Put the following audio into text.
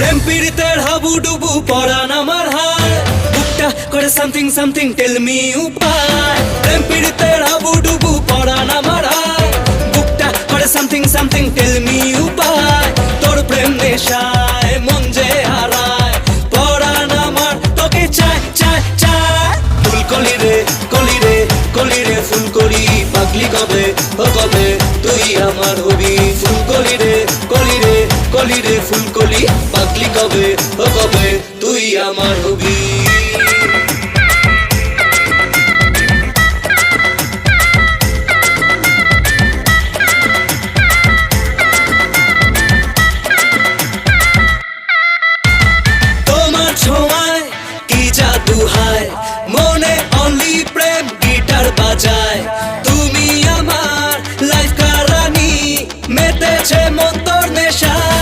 প্রেম পীড়িতের হাবুডুবু পরান আমার হায়, বুকটা করে সামথিং সামথিং টেল মি উপায়। প্রেম পীড়িতের হাবুডুবু পরান আমার হায়, বুকটা করে সামথিং সামথিং টেল মি উপায়। তোর প্রেম নেশায় মন যে হারায়, পরান আমার তোকে চায় চায় চায়। ফুলকলি রে কলি রে কলি রে ফুলকলি, পাগলি কবে ও কবে তুই আমার হবি। ফুলকলি রে কলি রে কলি রে ফুলকলি, পাগলি কবে ও কবে তুই আমার হবি।